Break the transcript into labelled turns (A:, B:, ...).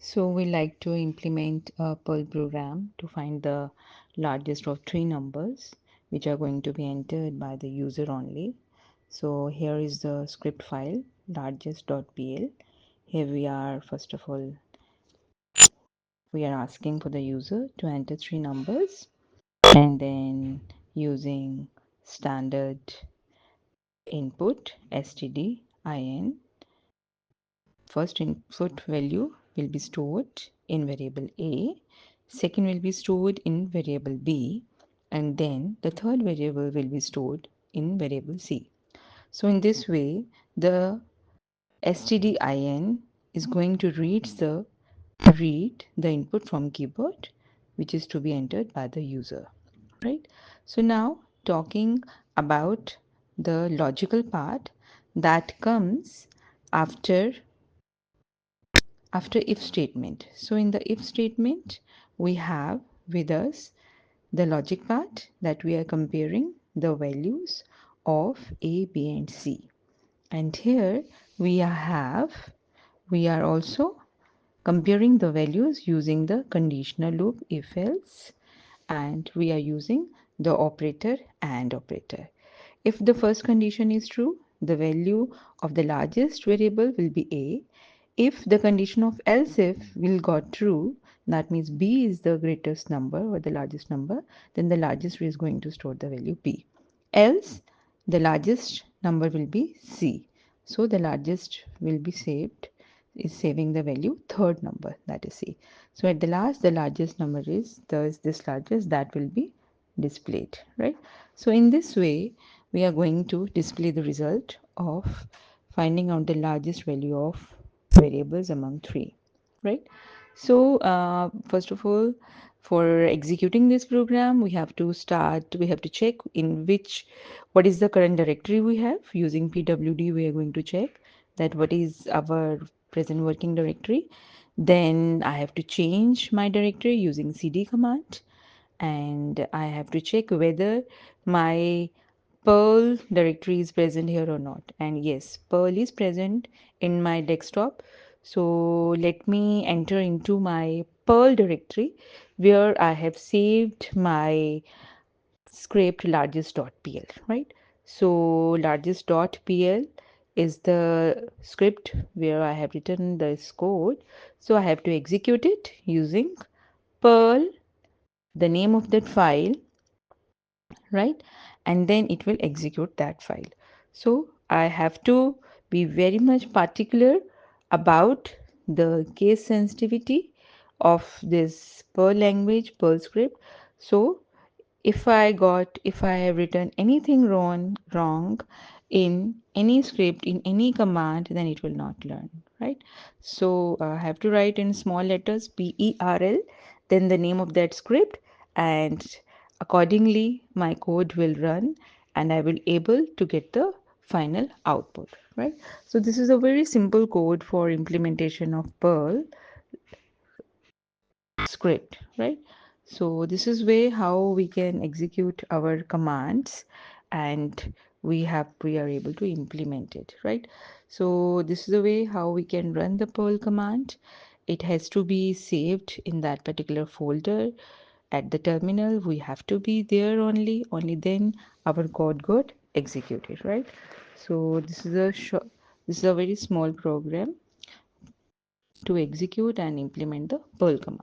A: So we like to implement a Perl program to find the largest of three numbers which are going to be entered by the user only. So here is the script file largest.pl. Here we are, first of all, we are asking for the user to enter three numbers, and then using standard input stdin, first input value will be stored in variable A, second will be stored in variable B, and then the third variable will be stored in variable C. So in this way, the stdin is going to read the input from keyboard, which is to be entered by the user, right? So now talking about the logical part that comes after if statement. So in the if statement, we have with us the logic part that we are comparing the values of A, B, and C. And here we are also comparing the values using the conditional loop if else, and we are using the operator and operator. If the first condition is true, the value of the largest variable will be A. If the condition of else if will got true, that means B is the greatest number or the largest number, then the largest is going to store the value B. Else, the largest number will be C. So the largest will be is saving the value third number, that is C. So at the last, the largest number is thus this largest that will be displayed, right? So in this way, we are going to display the result of finding out the largest value of variables among three, right? So first of all, for executing this program, we have to check in what is the current directory we have. Using pwd, we are going to check that what is our present working directory. Then I have to change my directory using cd command, and I have to check whether my Perl directory is present here or not. And yes, Perl is present in my desktop. So let me enter into my Perl directory where I have saved my script largest.pl, right? So largest.pl is the script where I have written this code. So I have to execute it using Perl, the name of that file, right? And then it will execute that file. So I have to be very much particular about the case sensitivity of this Perl language, Perl script. So if I have written anything wrong in any script, in any command, then it will not learn, right? So I have to write in small letters PERL, then the name of that script, and accordingly my code will run and I will able to get the final output, right? So this is a very simple code for implementation of Perl script, right? So this is way how we can execute our commands, and we are able to implement it, right? So this is the way how we can run the Perl command. It has to be saved in that particular folder at the terminal. We have to be there only then our code got executed, right? So this is a very small program to execute and implement the Perl command.